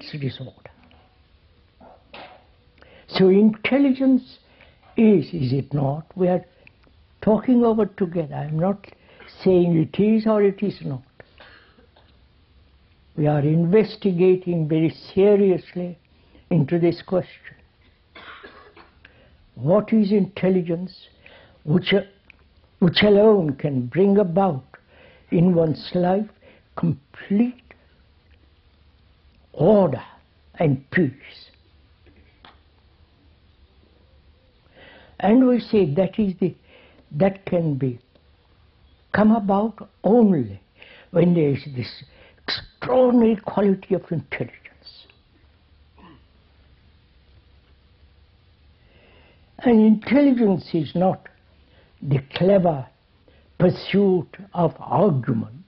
creates disorder. So intelligence is it not? We are talking over together. I am not saying it is or it is not. We are investigating very seriously into this question. What is intelligence which alone can bring about in one's life complete order and peace? And we say that can be come about only when there is this extraordinary quality of intelligence. And intelligence is not the clever pursuit of argument,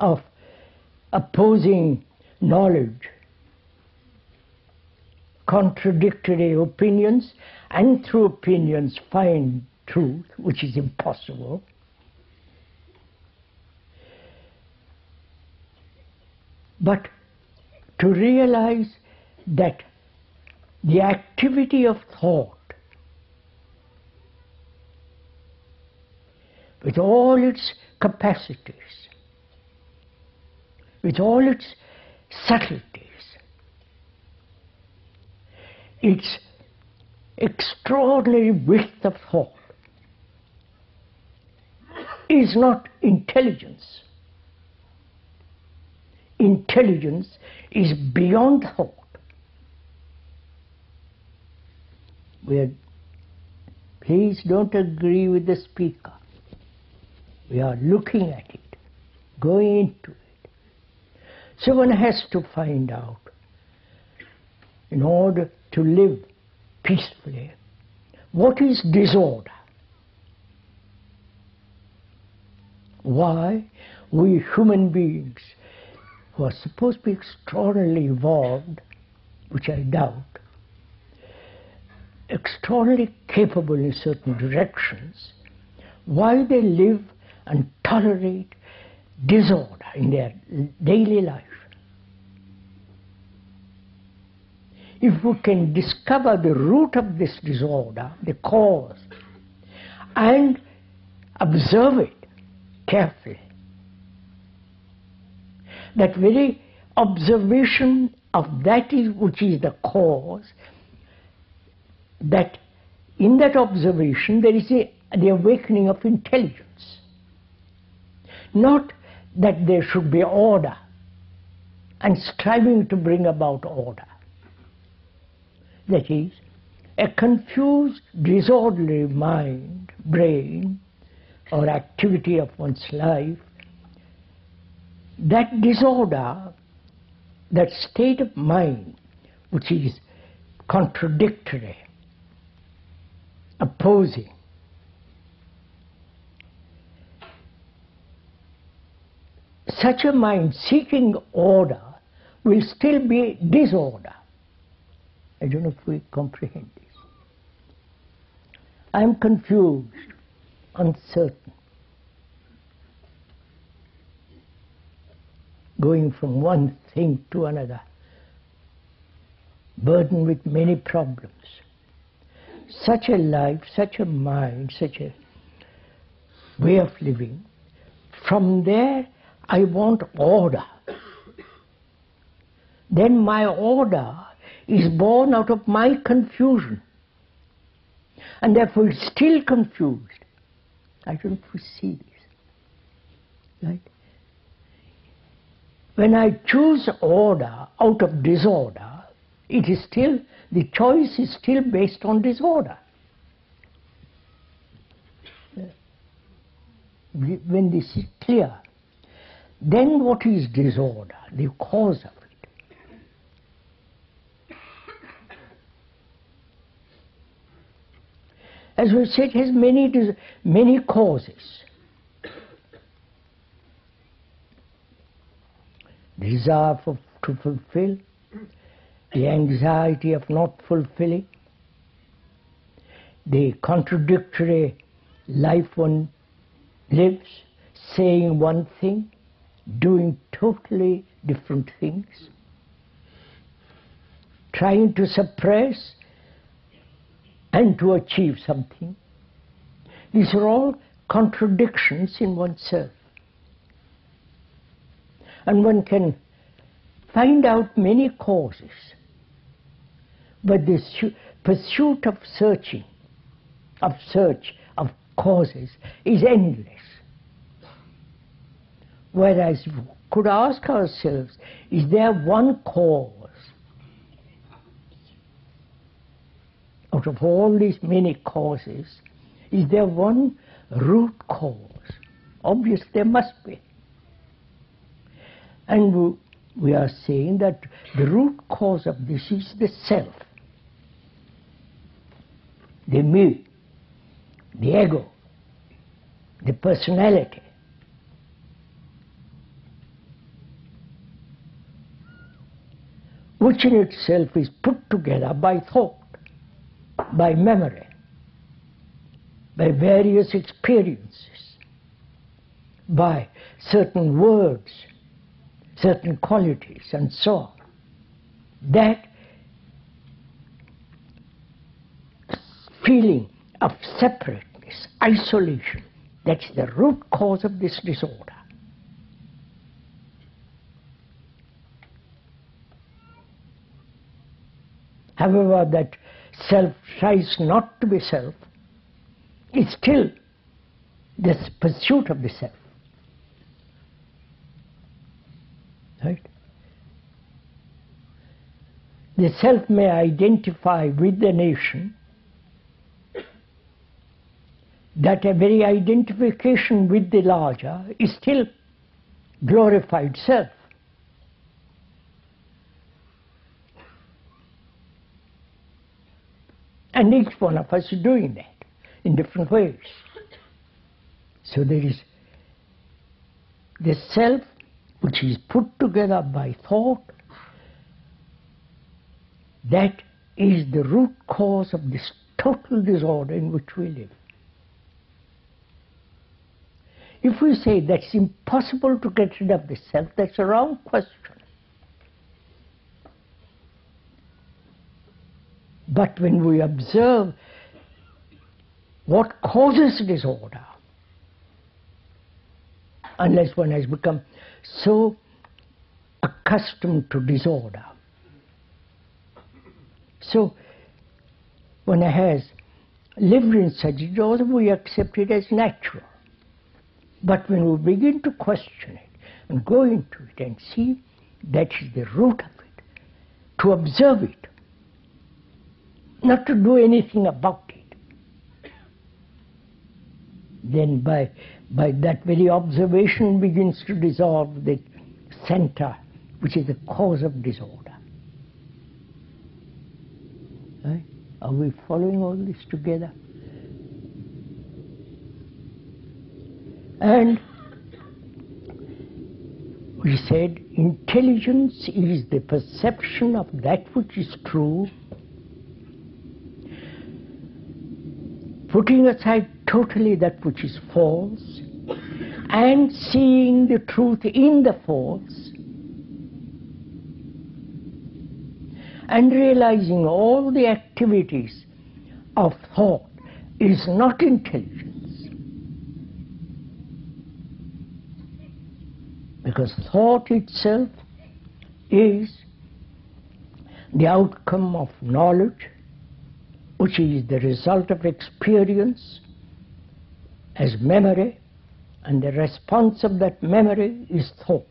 of opposing knowledge, contradictory opinions, and through opinions find truth, which is impossible. But to realize that the activity of thought, with all its capacities, with all its subtleties, its extraordinary width of thought, is not intelligence. Intelligence is beyond thought. Please don't agree with the speaker. We are looking at it, going into it. So one has to find out, in order to live peacefully, what is disorder? Why we human beings, who are supposed to be extraordinarily evolved, which I doubt, extraordinarily capable in certain directions, why they live and tolerate disorder in their daily life. If we can discover the root of this disorder, the cause, and observe it carefully, that very observation of that is which is the cause, that in that observation there is the awakening of intelligence. Not that there should be order and striving to bring about order. That is, a confused, disorderly mind, brain, or activity of one's life, that disorder, that state of mind which is contradictory, opposing, such a mind seeking order will still be disorder. I don't know if we comprehend this. I am confused, uncertain, going from one thing to another, burdened with many problems. Such a life, such a mind, such a way of living, from there I want order. Then my order is born out of my confusion, and therefore it's still confused. I don't foresee this. Right? When I choose order out of disorder, it is still, the choice is still based on disorder. When this is clear, then what is disorder? The cause of it. As we said, it has many causes. The desire to fulfill, the anxiety of not fulfilling, the contradictory life one lives, saying one thing doing totally different things, trying to suppress and to achieve something. These are all contradictions in oneself. And one can find out many causes, but the pursuit of search of causes is endless. Whereas we could ask ourselves, is there one cause out of all these many causes? Is there one root cause? Obviously there must be. And we are saying that the root cause of this is the self, the me, the ego, the personality. Which in itself is put together by thought, by memory, by various experiences, by certain words, certain qualities, and so on. That feeling of separateness, isolation, that's the root cause of this disorder. However, that self tries not to be self, it's still this pursuit of the self. Right? The self may identify with the nation, that a very identification with the larger is still glorified self. And each one of us is doing that in different ways. So there is the self which is put together by thought, that is the root cause of this total disorder in which we live. If we say that's impossible to get rid of the self, that's a wrong question. But when we observe what causes disorder, unless one has become so accustomed to disorder, so one has lived in such disorder, we accept it as natural. But when we begin to question it and go into it and see that is the root of it, to observe it, not to do anything about it, then by that very observation begins to dissolve the center, which is the cause of disorder. Right? Are we following all this together? And we said intelligence is the perception of that which is true, putting aside totally that which is false, and seeing the truth in the false, and realizing all the activities of thought is not intelligence. Because thought itself is the outcome of knowledge, which is the result of experience as memory, and the response of that memory is thought.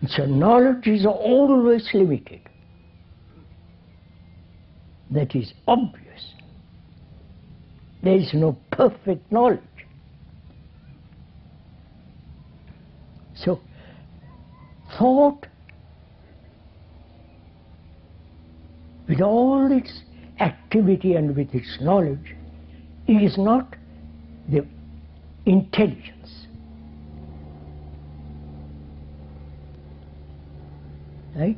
And so knowledge is always limited. That is obvious. There is no perfect knowledge. So thought, with all its activity and with its knowledge, is not the intelligence. Right?